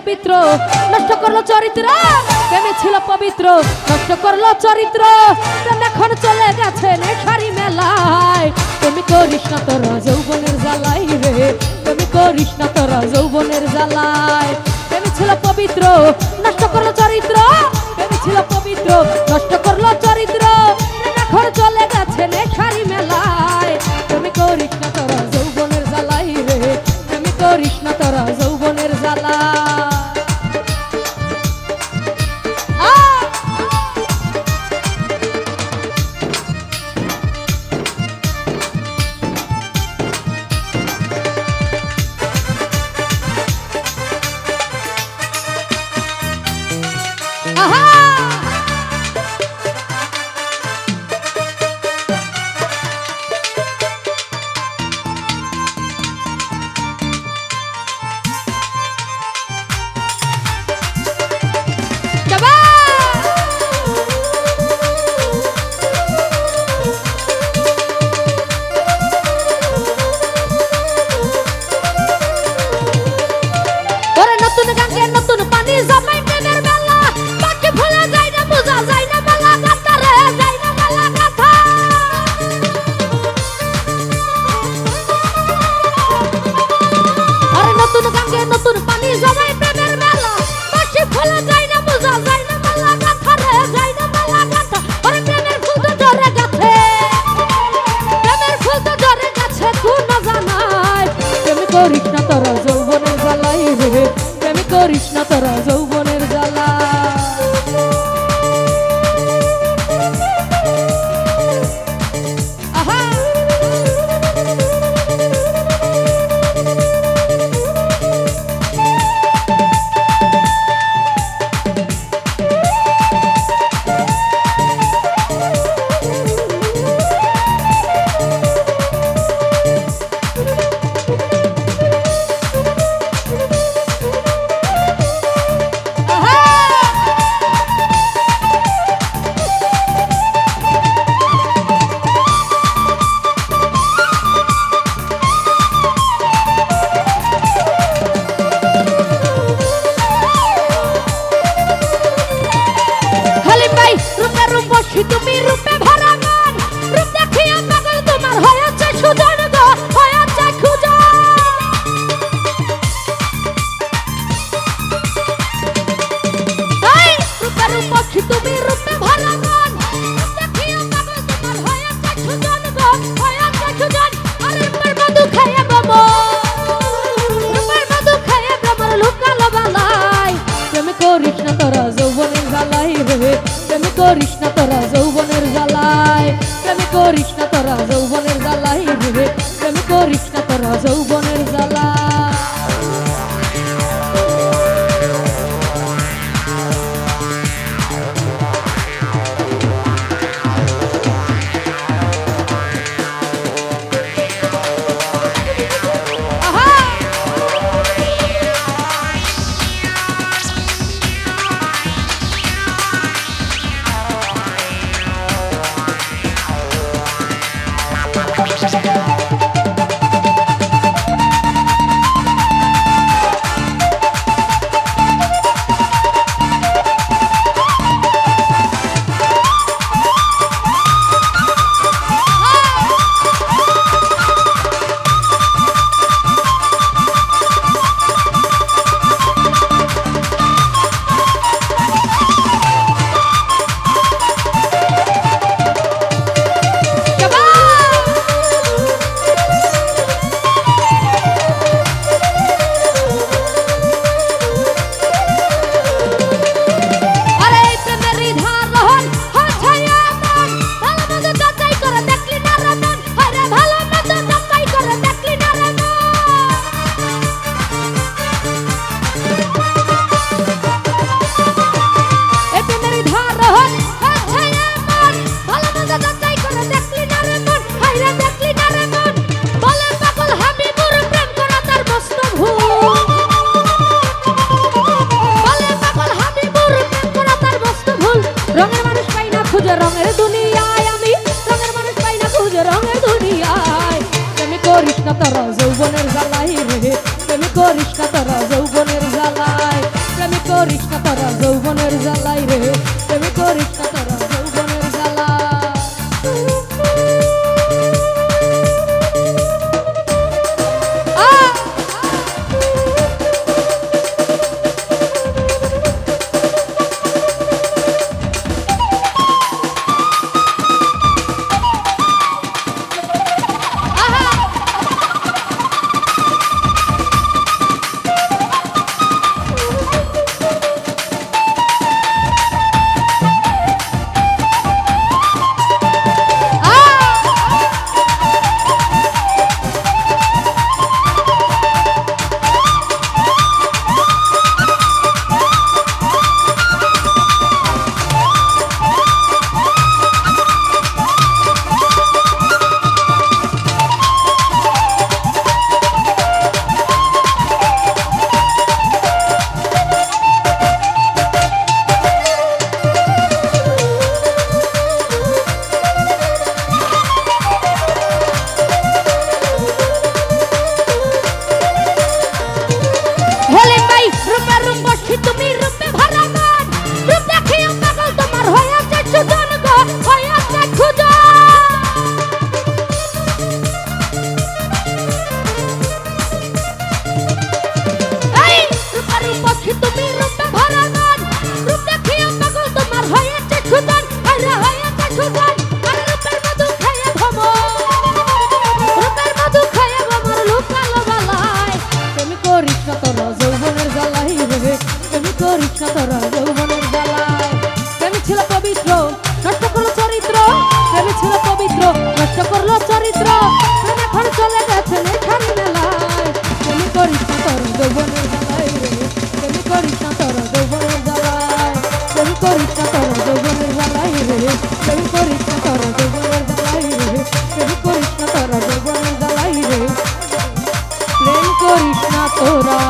পবিত্র নষ্ট করলো চরিত্র, প্রেমে ছিল পবিত্র নষ্ট করলো চরিত্র, প্রেম এখন চলে গেছে নেশারি মেলায়। তুমি করিস না তোরা যৌবনের জ্বালাই রে, তুমি করিস না তোরা যৌবনের জ্বালায়। প্রেমে ছিল পবিত্র নষ্ট করলো চরিত্র, প্রেমে ছিল পবিত্র নষ্ট করলো চরিত্র, প্রেম এখন চলে গেছে নেশারি মেলায়। তুমি করিস না তোরা যৌবনের জ্বালাই রে, তুমি করিস না তোরা যৌবনের জ্বালা। করিস না তোরা যৌবনের জ্বালাই রে, প্রেম করিস না তোরা যৌবনের জ্বালা। তুমি রূপে ভরা মন, রূপ দেখিয়া পাগল তোমার হয়েছে সুজন গো, হয়েছে খুঁজন। রূপের উপক্ষী তুমি রূপে ভরা মন, রূপ দেখিয়া পাগল তোমার হয়েছে সুজন গো, হয়েছে সুজন। আর রূপের মধু খাইয়া রূপের মধু খাইয়া ভ্রমর লুকালো বালাই। প্রেম করিস না তোরা যৌবনের জ্বালাই রে, প্রেম করিস না তোরা যৌবনের জ্বালায়, প্রেম করিস না তোরা যৌবনের জ্বালাই রে, প্রেম করিস না তোরা যৌবনের জ্বালা। করিস না তোরা যৌবনের জ্বালাই রে, প্রেম করিস না তোরা যৌবনের জ্বালায়। করিস না তোরা যৌবনের জ্বালাই রে, প্রেমে করিস না তোরা যৌবনের জ্বালা। তুমি রূপে ভরা মন, রূপ দেখিও পাগল তোমার হইয়াছে সুজন গো, হইয়াছে সুজন। এই রূপের পক্ষী তুমি রূপে ভরা মন, রূপ দেখিও পাগল তোমার হইয়াছে সুজন, আরে হইয়াছে সুজন। আর রূপের মধু খাইয়া ভ্রমর, রূপের মধু খাইয়া ভ্রমর লুকালো বালাই, তুমি করিস না তোরা যৌবনের জ্বালাই রে, তুমি করিস না তোরা যৌবনের জ্বালায়। প্রেমী ছিল পবিত্র নষ্ট করলো চরিত্র, প্রেমী ছিল পবিত্র নষ্ট করলো চরিত্র, প্রেম এখন চলে গেছে নেখারি মেলায়, তুমি করিস না তোরা যৌবনের জ্বালাই রে, তুমি করিস না তোরা যৌবনের জ্বালায়, তুমি করিস না তোরা যৌবনের জ্বালাই রে, তুমি করিস না তোরা যৌবনের জ্বালাই রে, তুমি করিস না তোরা যৌবনের জ্বালাই রে, প্রেম করিস না তোরা।